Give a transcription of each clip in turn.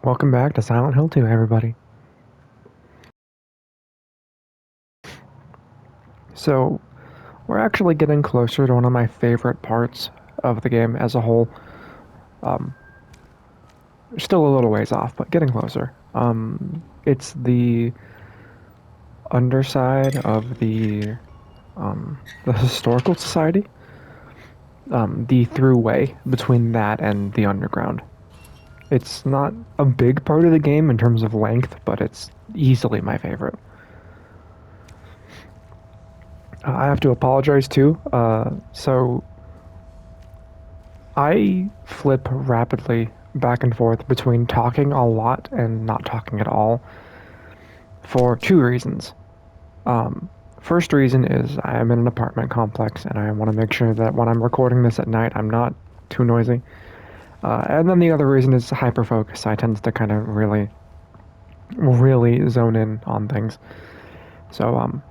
Welcome back to Silent Hill 2, everybody. So, we're actually getting closer to one of my favorite parts of the game as a whole. Um, Still a little ways off, but getting closer. It's the underside of the Historical Society. The throughway between that and the underground. It's not a big part of the game in terms of length, but it's easily my favorite. I have to apologize too. So I flip rapidly back and forth between talking a lot and not talking at all for two reasons. Um, First reason is I am in an apartment complex and I want to make sure that when I'm recording this at night, I'm not too noisy. And then the other reason is hyper focus. I tend to kind of really zone in on things. So I'm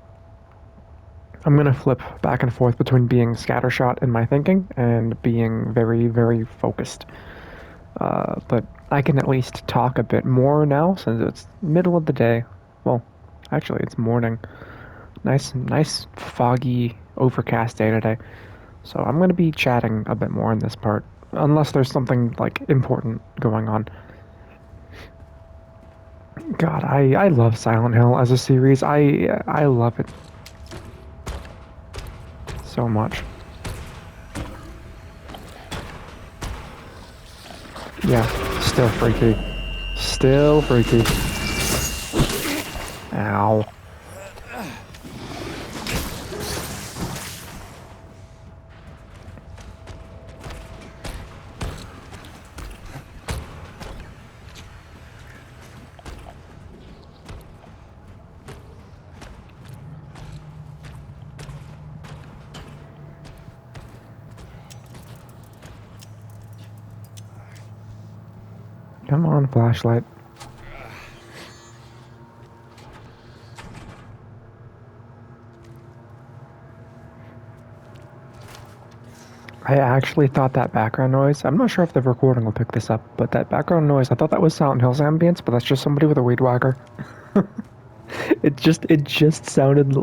gonna flip back and forth between being scattershot in my thinking and being very focused. But I can at least talk a bit more now since it's middle of the day. Well, actually, it's morning. Nice, foggy, overcast day today. So I'm going to be chatting a bit more in this part, unless there's something like important going on. God, I love Silent Hill as a series. I love it so much. Yeah, still freaky. Still freaky. Ow. Come on, flashlight. I actually thought that background noise, I'm not sure if the recording will pick this up, but that background noise, I thought that was Silent Hill's ambience, but that's just somebody with a weed whacker. It just sounded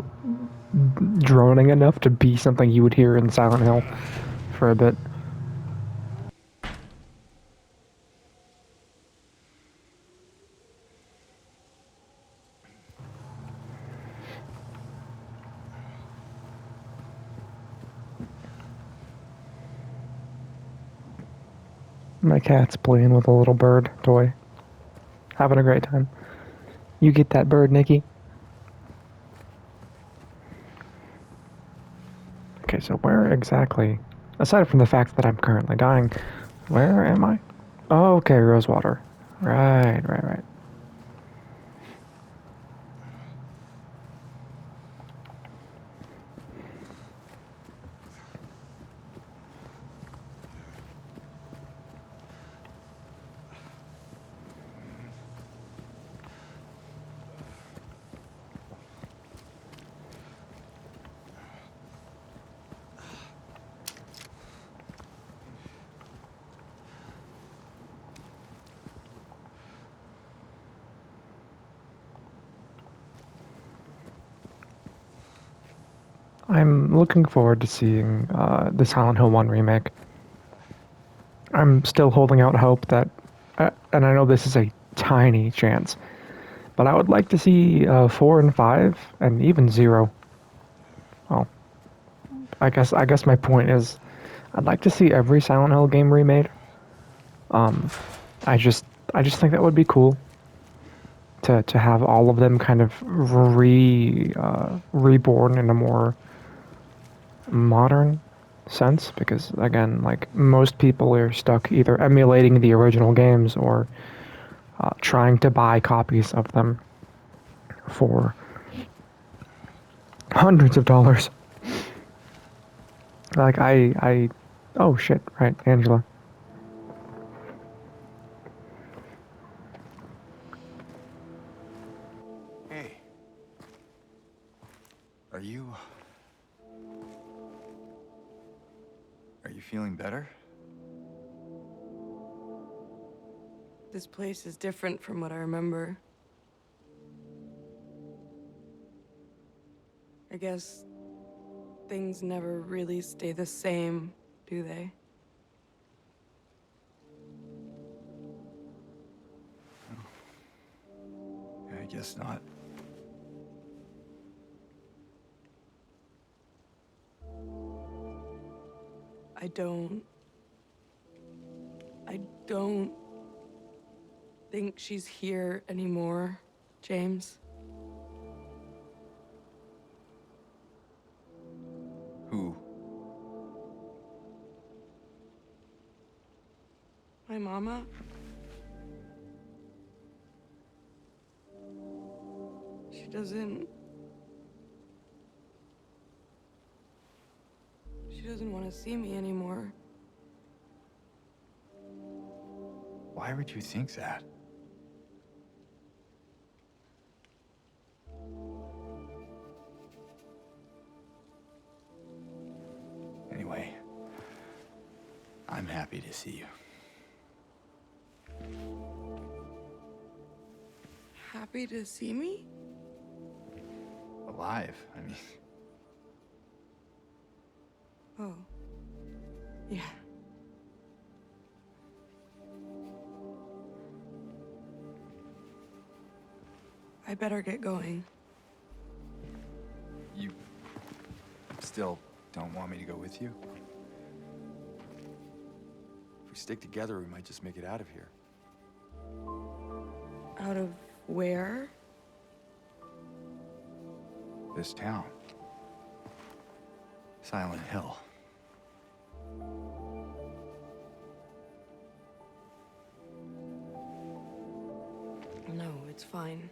droning enough to be something you would hear in Silent Hill for a bit. My cat's playing with a little bird toy. Having a great time. You get that bird, Nikki? Okay, so where exactly, aside from the fact that I'm currently dying, where am I? Oh, okay, Rosewater. Right. I'm looking forward to seeing the Silent Hill 1 remake. I'm still holding out hope that, and I know this is a tiny chance, but I would like to see 4 and 5, and even 0. Well, I guess my point is, I'd like to see every Silent Hill game remade. Um, I just I just think that would be cool to have all of them kind of reborn in a more modern sense, because again, like, most people are stuck either emulating the original games or trying to buy copies of them for hundreds of dollars. Like, oh shit, right, Angela. Hey, are you... Are you feeling better? This place is different from what I remember. I guess things never really stay the same, do they? I guess not. I don't... I don't think she's here anymore, James. Who? My mama? She doesn't... She doesn't want to see me anymore. Why would you think that? Anyway, I'm happy to see you. Happy to see me? Alive, I mean. Oh. Yeah. I better get going. You still don't want me to go with you? If we stick together, we might just make it out of here. Out of where? This town. Silent Hill. No, it's fine.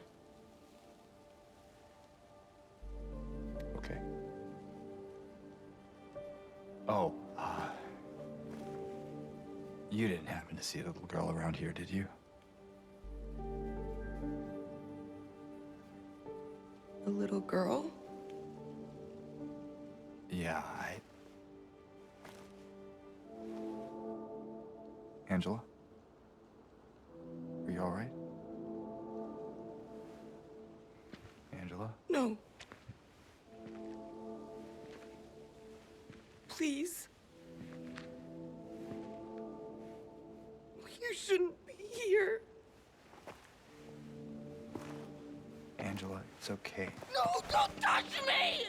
Okay. Oh, you didn't happen to see a little girl around here, did you? A little girl? Yeah, Angela? Are you all right? Angela? No. Please. You shouldn't be here. Angela, it's okay. No, don't touch me!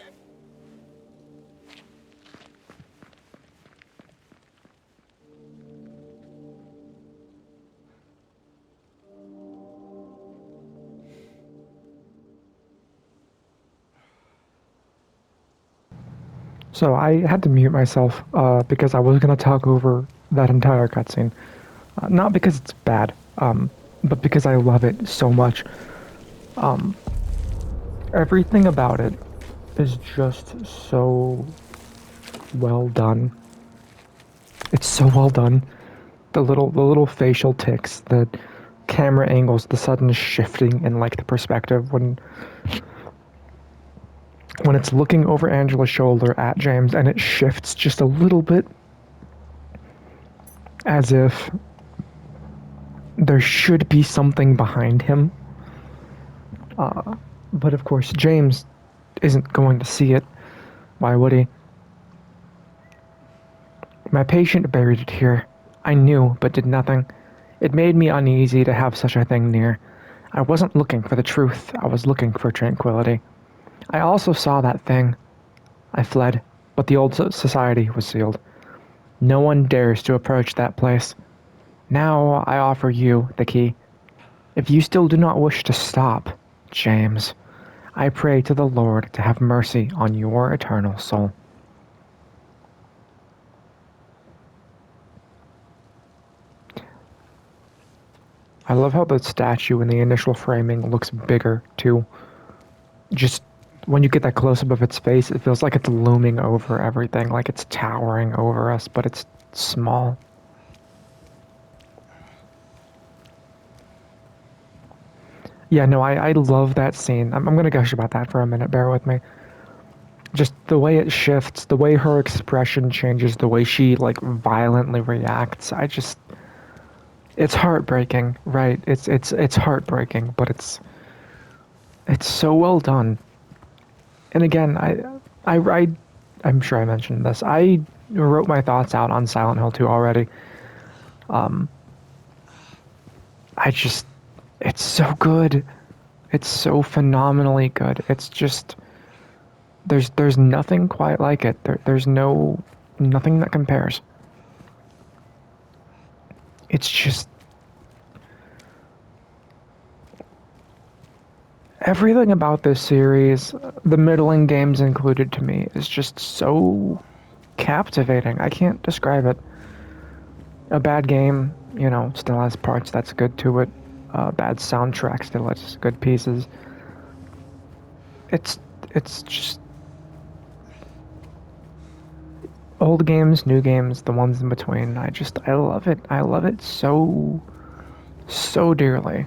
So I had to mute myself because I was gonna talk over that entire cutscene. Not because it's bad, but because I love it so much. Everything about it is just so well done. It's so well done. The little facial tics, the camera angles, the sudden shifting in like the perspective when it's looking over Angela's shoulder at James and it shifts just a little bit as if there should be something behind him. But of course, James isn't going to see it. Why would he? My patient buried it here. I knew, but did nothing. It made me uneasy to have such a thing near. I wasn't looking for the truth. I was looking for tranquility. I also saw that thing. I fled, but the old society was sealed. No one dares to approach that place. Now I offer you the key. If you still do not wish to stop, James, I pray to the Lord to have mercy on your eternal soul. I love how the statue in the initial framing looks bigger, too. Just when you get that close-up of its face, it feels like it's looming over everything, like it's towering over us, but it's small. Yeah, no, I love that scene. I'm gonna gush about that for a minute, bear with me. Just the way it shifts, the way her expression changes, the way she, like, violently reacts, It's heartbreaking, right? It's heartbreaking, but it's so well done. And again, I I'm sure I mentioned this. I wrote my thoughts out on Silent Hill 2 already. Um, I just, it's so good. It's so phenomenally good. It's just there's nothing quite like it. There's nothing that compares. It's just everything about this series, the middling games included to me, is just so captivating. I can't describe it. A bad game, still has parts that's good to it. Bad soundtrack still has good pieces. It's it's just old games, new games, the ones in between. I love it. I love it so dearly.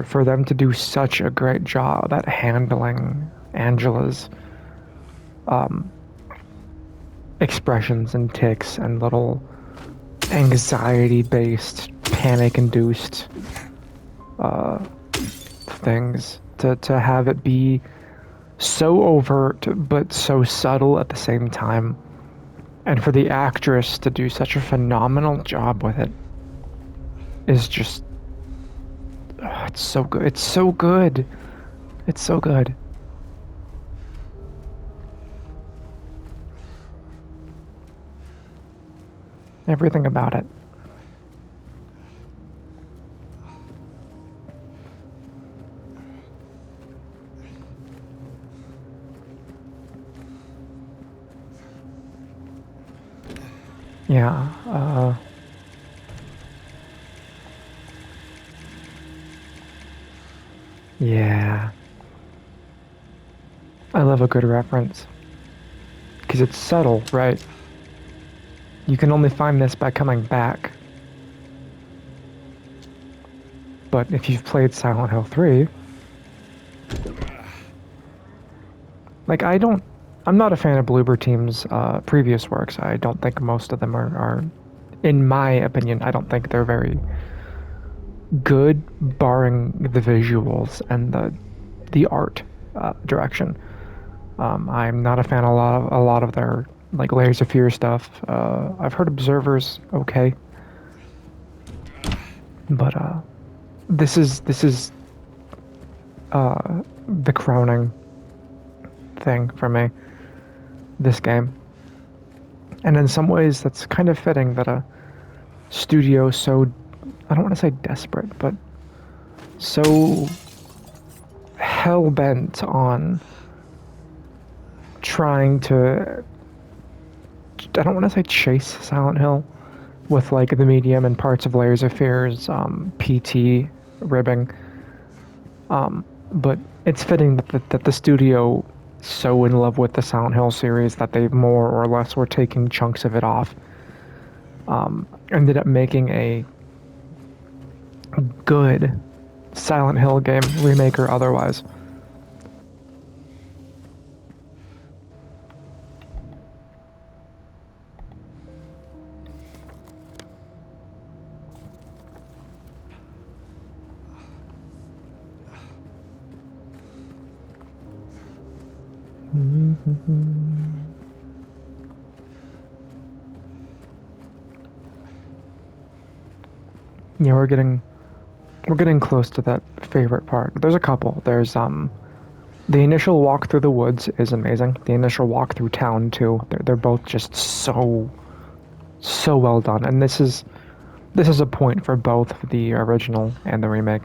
For them to do such a great job at handling Angela's um, expressions and tics and little anxiety-based, panic-induced uh, things, to have it be so overt but so subtle at the same time, and for the actress to do such a phenomenal job with it is just, it's so good. It's so good. It's so good. Everything about it. Yeah. Yeah. I love a good reference. Because it's subtle, right? You can only find this by coming back. But if you've played Silent Hill 3, like, I'm not a fan of Bloober Team's previous works. I don't think most of them are, in my opinion, I don't think they're very good, barring the visuals and the art direction. I'm not a fan of a lot of their like Layers of Fear stuff. I've heard Observer's okay, but this is the crowning thing for me. This game, and in some ways, that's kind of fitting that a studio so, I don't want to say desperate, but so hell bent on trying to, I don't want to say chase Silent Hill with like the medium and parts of Layers of Fear's PT ribbing. But it's fitting that the studio so in love with the Silent Hill series that they more or less were taking chunks of it off. Ended up making a good Silent Hill game, remake or otherwise. Yeah, we're getting close to that favorite part. There's a couple. There's the initial walk through the woods is amazing. The initial walk through town too. They're both just so well done. And this is a point for both the original and the remake.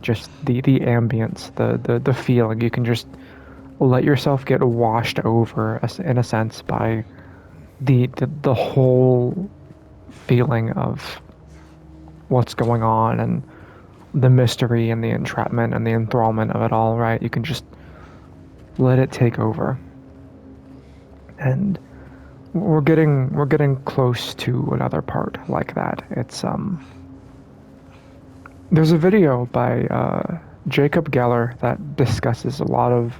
Just the ambience, the feeling. You can just let yourself get washed over in a sense by the whole feeling of what's going on and the mystery and the entrapment and the enthrallment of it all, right? You can just let it take over. And we're getting close to another part like that. It's there's a video by Jacob Geller that discusses a lot of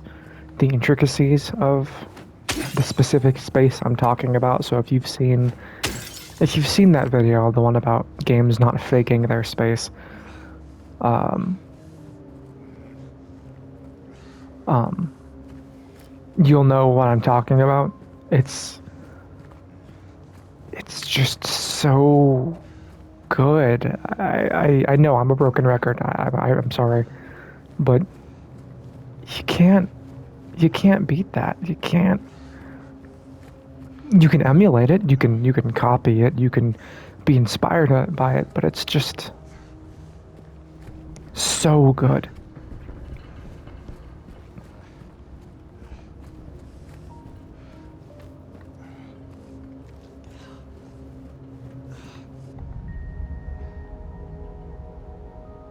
the intricacies of the specific space I'm talking about. So if you've seen that video, the one about games not faking their space, um, um, you'll know what I'm talking about. It's it's just so good. I know I'm a broken record. I'm sorry, but you can't you can't beat that. You can't. You can emulate it. You can copy it. You can be inspired by it. But it's just so good.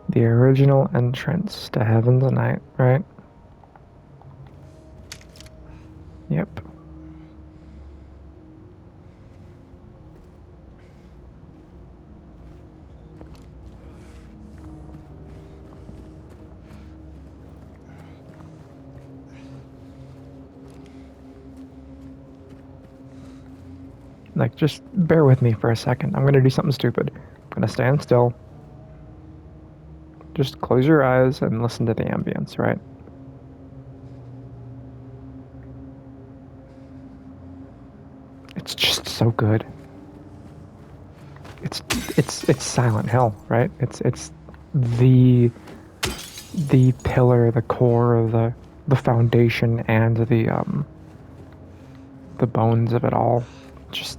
The original entrance to Heaven's Night, right? Yep. Like, just bear with me for a second. I'm gonna do something stupid. I'm gonna stand still. Just close your eyes and listen to the ambience, right? It's just so good. It's it's Silent Hill, right? It's the the pillar, the core, the foundation, and the bones of it all. Just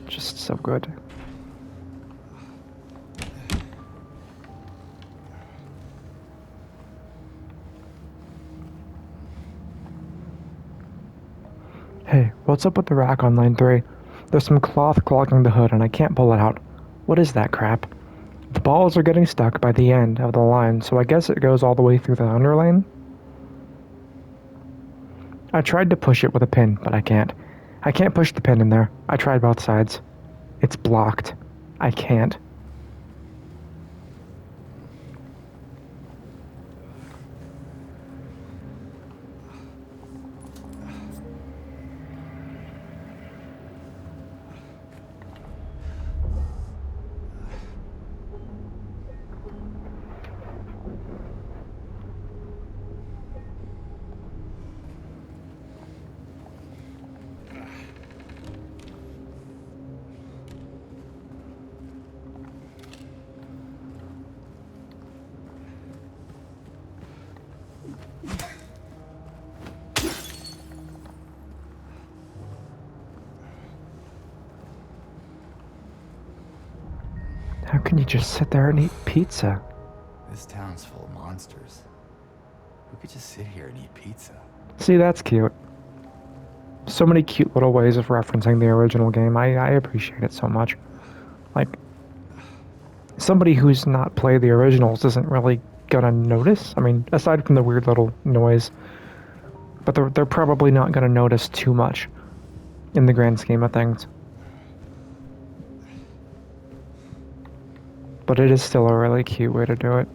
just so good. Hey, what's up with the rack on line 3? There's some cloth clogging the hood and I can't pull it out. What is that crap? The balls are getting stuck by the end of the line, so I guess it goes all the way through the underlane? I tried to push it with a pin, but I can't. I can't push the pin in there. I tried both sides. It's blocked. I can't. How can you just sit there and eat pizza? This town's full of monsters. Who could just sit here and eat pizza? See, that's cute. So many cute little ways of referencing the original game. I appreciate it so much. Like, somebody who's not played the originals isn't really gonna notice. I mean, aside from the weird little noise, but they're probably not gonna notice too much in the grand scheme of things. But it is still a really cute way to do it.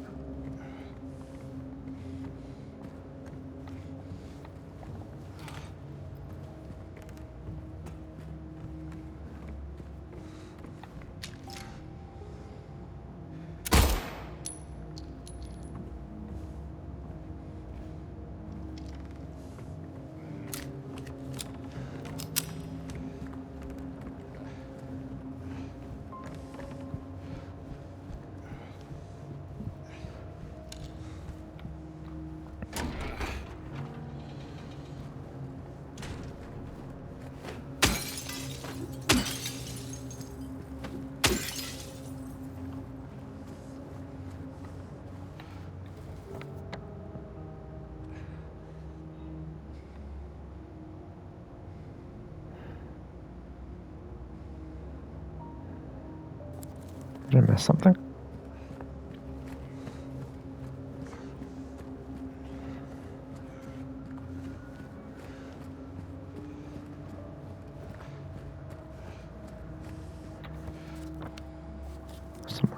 Did I miss something?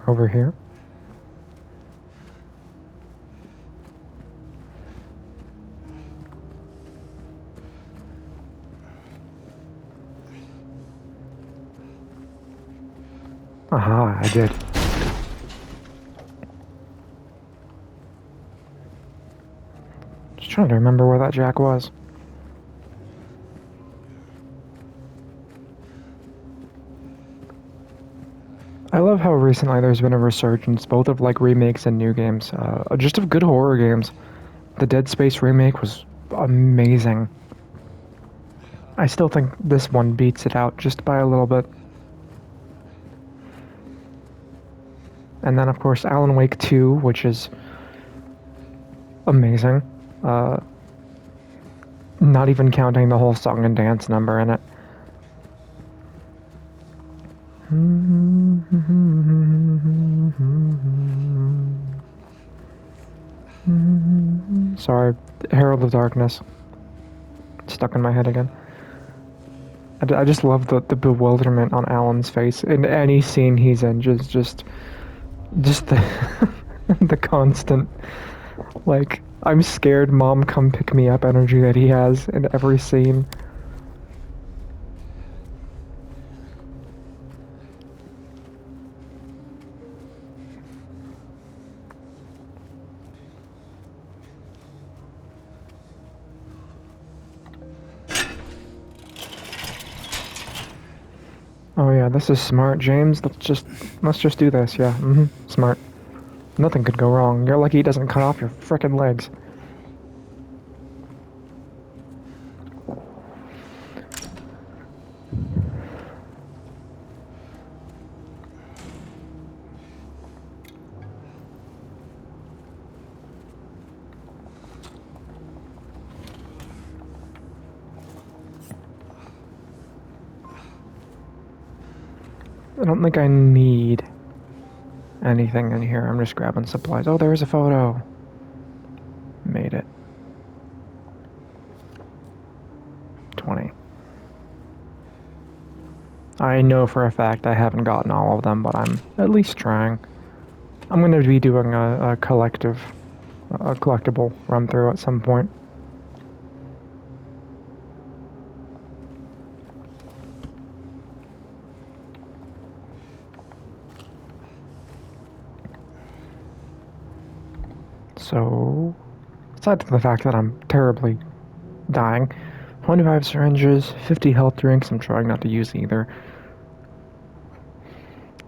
over here. Aha, I did. Just trying to remember where that jack was. I love how recently there's been a resurgence, both of like remakes and new games, just of good horror games. The Dead Space remake was amazing. I still think this one beats it out just by a little bit. And then, of course, Alan Wake 2, which is amazing. Not even counting the whole song and dance number in it. Sorry, Herald of Darkness. Stuck in my head again. I just love the bewilderment on Alan's face in any scene he's in. Just the the constant, like, I'm scared, mom, come pick me up energy that he has in every scene. Oh yeah, this is smart, James. Let's just do this. Yeah, smart. Nothing could go wrong. You're lucky he doesn't cut off your frickin' legs. I don't think I need anything in here. I'm just grabbing supplies. Oh, there's a photo. Made it. 20. I know for a fact I haven't gotten all of them, but I'm at least trying. I'm going to be doing a collectible run through at some point. So, aside from the fact that I'm terribly dying, 25 syringes, 50 health drinks, I'm trying not to use either.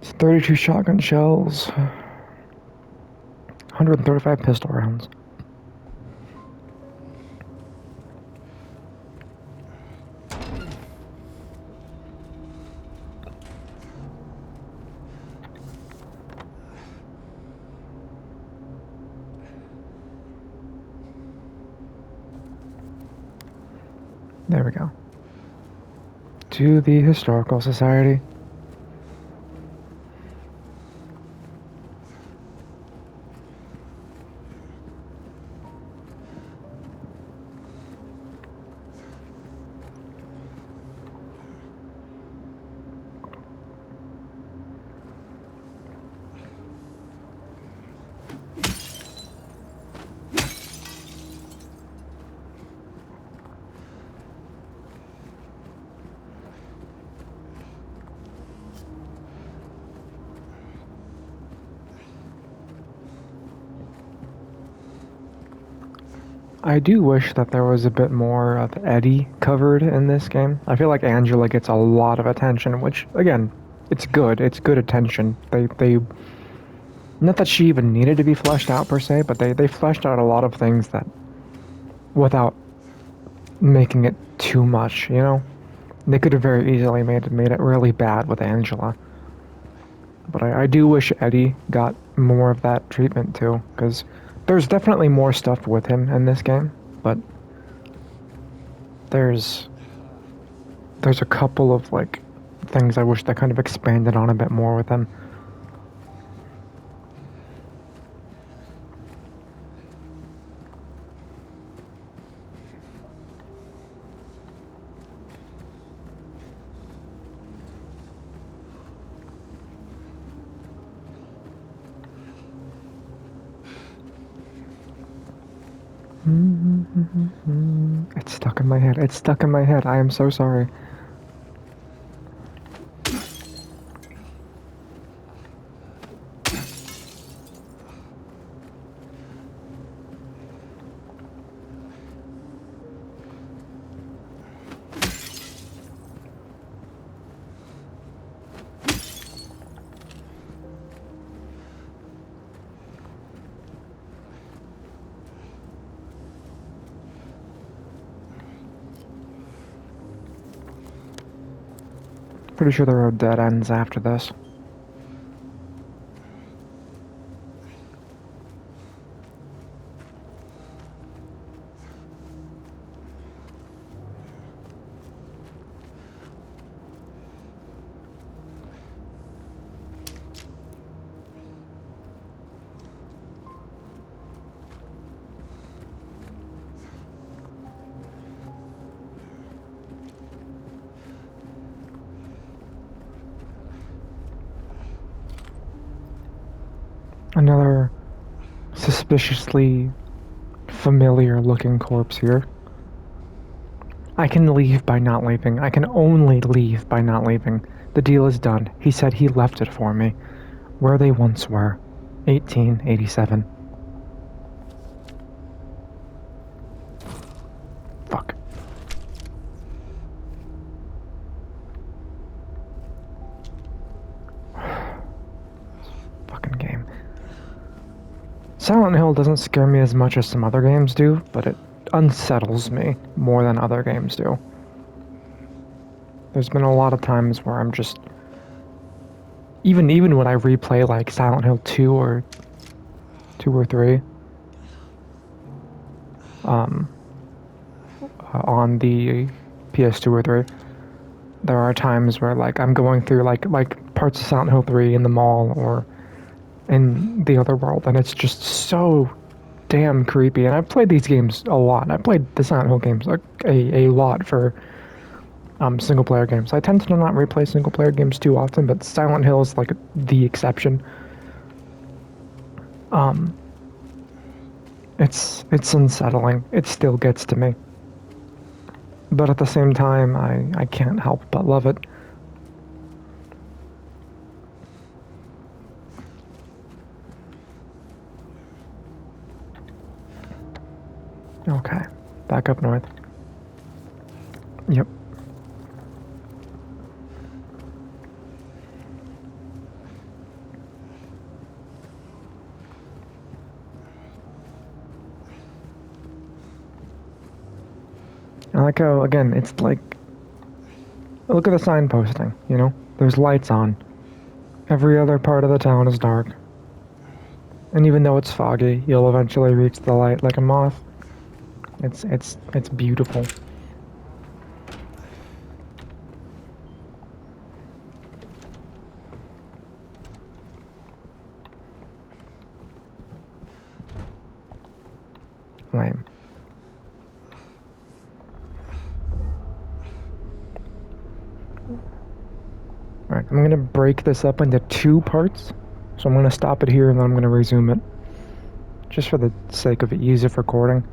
32 shotgun shells, 135 pistol rounds. There we go. To the Historical Society. I do wish that there was a bit more of Eddie covered in this game. I feel like Angela gets a lot of attention, which, again, it's good. It's good attention. They not that she even needed to be fleshed out per se, but they fleshed out a lot of things that, without making it too much, you know? They could have very easily made it really bad with Angela. But I do wish Eddie got more of that treatment too, because there's definitely more stuff with him in this game, but there's a couple of like things I wish they kind of expanded on a bit more with him. It's stuck in my head. It's stuck in my head. I am so sorry. Pretty sure the road dead ends after this. Another suspiciously familiar looking corpse here. I can leave by not leaving. I can only leave by not leaving. The deal is done. He said he left it for me. Where they once were. 1887. Fuck. Fucking game. Silent Hill doesn't scare me as much as some other games do, but it unsettles me more than other games do. There's been a lot of times where I'm just... Even when I replay like Silent Hill 2 or 3, on the PS2 or 3, there are times where like I'm going through like parts of Silent Hill 3 in the mall or in the other world, and it's just so damn creepy. And I've played these games a lot. I played the Silent Hill games like a lot for single player games. I tend to not replay single player games too often, but Silent Hill is like the exception. It's unsettling. It still gets to me. But at the same time, I can't help but love it. Okay, back up north. Yep. I like how, again, it's like, look at the signposting, you know? There's lights on. Every other part of the town is dark. And even though it's foggy, you'll eventually reach the light like a moth. It's beautiful. Lame. Alright, I'm gonna break this up into 2 parts. So I'm gonna stop it here and then I'm gonna resume it. Just for the sake of ease of recording.